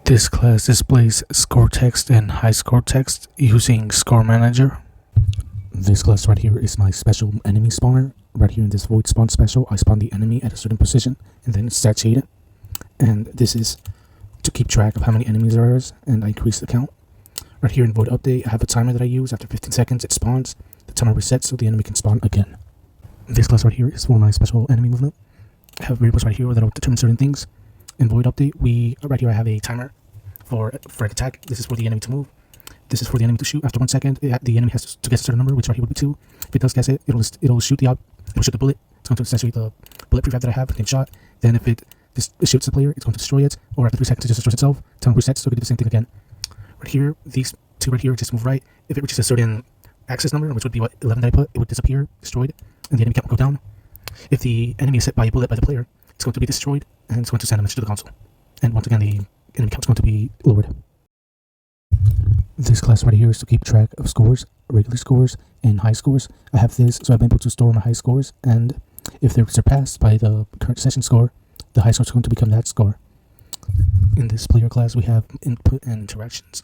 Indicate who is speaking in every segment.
Speaker 1: This class displays score text and high score text using Score Manager. This class right here is my special enemy spawner. Right here in this void spawn special, I spawn the enemy at a certain position and then satiate it. And this is to keep track of how many enemies there is, and I increase the count. Right here in void update, I have a timer that I use. After 15 seconds, it spawns. The timer resets so the enemy can spawn again. This class right here is for my special enemy movement. I have variables right here that will determine certain things. In void update, right here I have a timer for an attack. This is for the enemy to move. This is for the enemy to shoot. After 1 second, the enemy has to guess a certain number, which right here would be 2. If it does guess it, it'll shoot the bullet. It's going to saturate the bullet prefab that I have named shot. Then if it shoots the player, it's going to destroy it. Or after 3 seconds, it just destroys itself. Timer resets, so we do the same thing again. Right here, these two right here just move right. If it reaches a certain axis number, which would be what 11 that I put, it would disappear, destroyed, and the enemy count will go down. If the enemy is hit by a bullet by the player, it's going to be destroyed, and it's going to send a message to the console. And once again, the enemy count is going to be lowered. This class right here is to keep track of scores, regular scores, and high scores. I have this so I've been able to store my high scores, and if they're surpassed by the current session score, the high score is going to become that score. In this player class, we have input and interactions.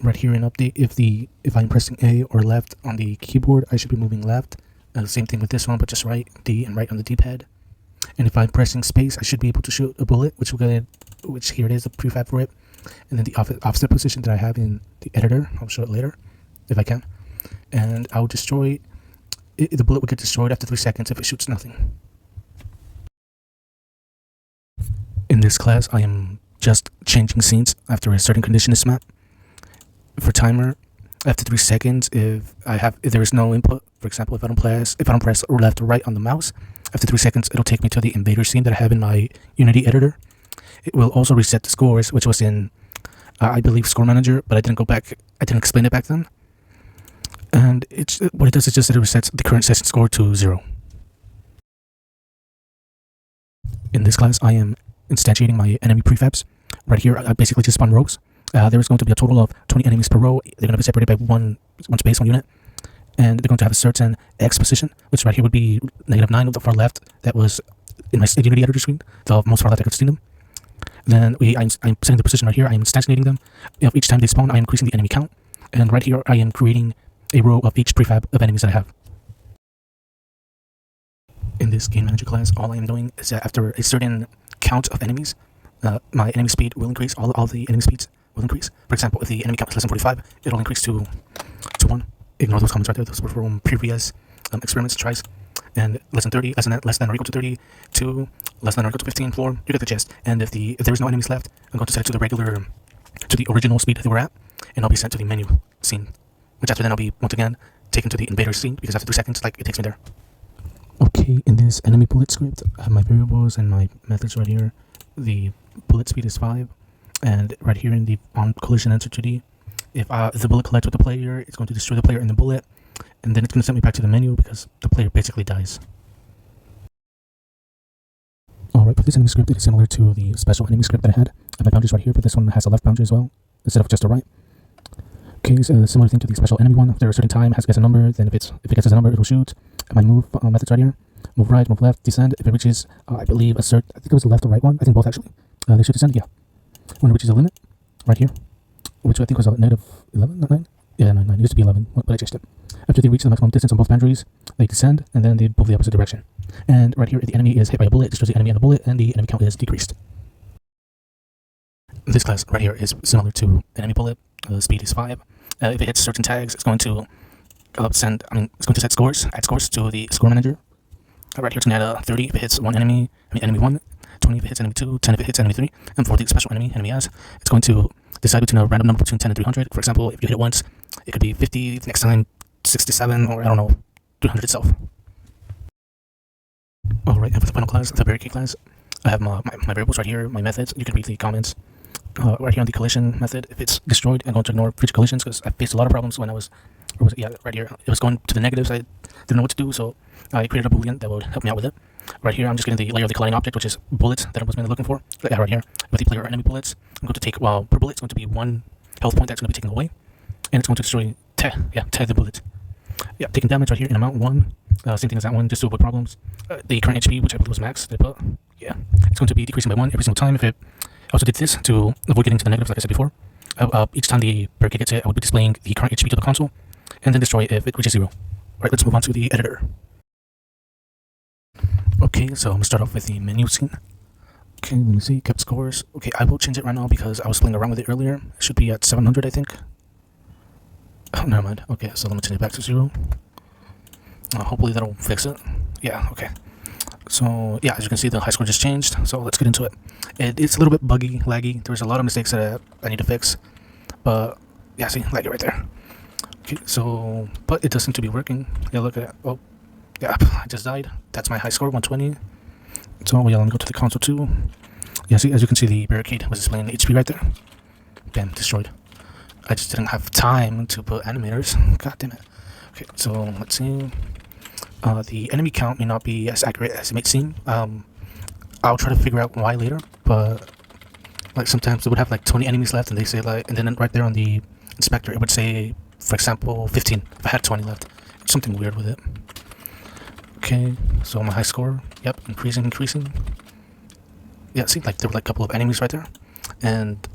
Speaker 1: Right here in update, if I'm pressing A or left on the keyboard, I should be moving left. Same thing with this one, but just right, D and right on the D-pad. And if I'm pressing space, I should be able to shoot a bullet, which here it is, the prefab for it. And then the offset position that I have in the editor, I'll show it later, if I can. And I'll destroy it. The bullet will get destroyed after 3 seconds if it shoots nothing. In this class, I am just changing scenes after a certain condition is mapped. For timer, after 3 seconds, if there is no input, for example, if I don't press left or right on the mouse, after 3 seconds, it'll take me to the invader scene that I have in my Unity editor. It will also reset the scores, which was in, I believe, Score Manager, but I didn't go back. I didn't explain it back then. And what it does is just that it resets the current session score to 0. In this class, I am instantiating my enemy prefabs. Right here, I basically just spawn rows. There is going to be a total of 20 enemies per row. They're going to be separated by one space, one unit. And they're going to have a certain X position, which right here would be -9 on the far left. That was in my Unity editor screen. The most far left I could see them. Then I'm setting the position right here. I am instantiating them. Each time they spawn, I am increasing the enemy count. And right here, I am creating a row of each prefab of enemies that I have. In this game manager class, all I am doing is that after a certain count of enemies, my enemy speed will increase. All the enemy speeds will increase. For example, if the enemy count is less than 45, it'll increase to 1. Ignore those comments right there. Those were from previous experiments, tries. And less than 30, less than or equal to 30, 2, less than or equal to 15, 4, you get the gist. And if there is no enemies left, I'm going to set it to the original speed that they were at, and I'll be sent to the menu scene, which after then I'll be, once again, taken to the invader scene, because after 3 seconds, it takes me there. Okay, in this enemy bullet script, I have my variables and my methods right here. The bullet speed is 5, and right here in the on collision answer 2D, if the bullet collides with the player, it's going to destroy the player and the bullet, and then it's going to send me back to the menu because the player basically dies. Alright, for this enemy script, it is similar to the special enemy script that I had. I have my boundaries right here, but this one has a left boundary as well, instead of just a right. Okay, so a similar thing to the special enemy one. After a certain time, it has to guess a number, then if it guesses a number, it will shoot. And my move methods right here. Move right, move left, descend. If it reaches, I believe, I think it was the left or right one. I think both actually. They should descend, yeah. When it reaches a limit, right here, which I think was a -11, not 9? Yeah, 9. It used to be 11, but I changed it. After they reach the maximum distance on both boundaries, they descend, and then they move the opposite direction. And right here, if the enemy is hit by a bullet, it destroys the enemy and the bullet, and the enemy count is decreased. This class right here is similar to enemy bullet. Speed is 5. If it hits certain tags, it's going to add scores to the Score Manager. Right here, it's going to add 30 if it hits enemy 1, 20 if it hits enemy 2, 10 if it hits enemy 3, and for the special enemy S, it's going to decide between a random number between 10 and 300. For example, if you hit it once, it could be 50, next time 67, or I don't know, 300 itself. Alright, and for the final class, the barricade class, I have my variables right here, my methods. You can read the comments. Right here on the collision method, if it's destroyed, I'm going to ignore future collisions because I faced a lot of problems when right here, it was going to the negatives. I didn't know what to do, so I created a boolean that would help me out with it. Right here, I'm just getting the layer of the colliding object, which is bullets that I was mainly looking for. Yeah, right here, with the player or enemy bullets, I'm going to take, per bullet, it's going to be 1 health point that's going to be taken away, and it's going to destroy, tag the bullet. Yeah, taking damage right here in amount 1. Same thing as that one, just to avoid problems. The current HP, which I believe was max, it's going to be decreasing by 1 every single time if it I also did this to avoid getting to the negatives, like I said before. Each time the barricade gets hit, I would be displaying the current HP to the console, and then destroy if it reaches 0. Alright, let's move on to the editor. Okay, so I'm gonna start off with the menu scene. Okay, let me see, kept scores. Okay, I will change it right now because I was playing around with it earlier. It should be at 700, I think. Oh, never mind. Okay, so let me change it back to 0. Hopefully that'll fix it. Yeah, okay. So, yeah, as you can see, the high score just changed. So let's get into it. It's a little bit buggy, laggy. There's a lot of mistakes that I need to fix. But, yeah, see, laggy right there. Okay, so, but it does seem to be working. Yeah, look at it. Oh, yeah, I just died. That's my high score, 120. So, yeah, let me go to the console too. Yeah, see, as you can see, the barricade was displaying HP right there. Bam, destroyed. I just didn't have time to put animators. God damn it. Okay, so let's see. The enemy count may not be as accurate as it may seem. I'll try to figure out why later, but like sometimes they would have like 20 enemies left, and they say like, and then right there on the inspector it would say, for example, 15 if I had 20 left. It's something weird with it. Okay, so my high score, yep, increasing. Yeah, see, like there were like a couple of enemies right there, and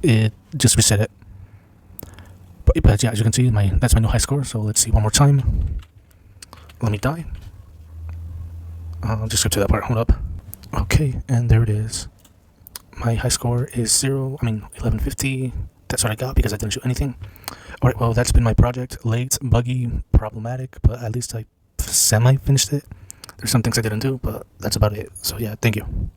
Speaker 1: it just reset it. But yeah, as you can see, that's my new high score. So let's see one more time. Let me die. I'll just go to that part. Hold up. Okay, and there it is. My high score is 1150. That's what I got because I didn't shoot anything. Alright, well, that's been my project. Late, buggy, problematic, but at least I semi-finished it. There's some things I didn't do, but that's about it. So yeah, thank you.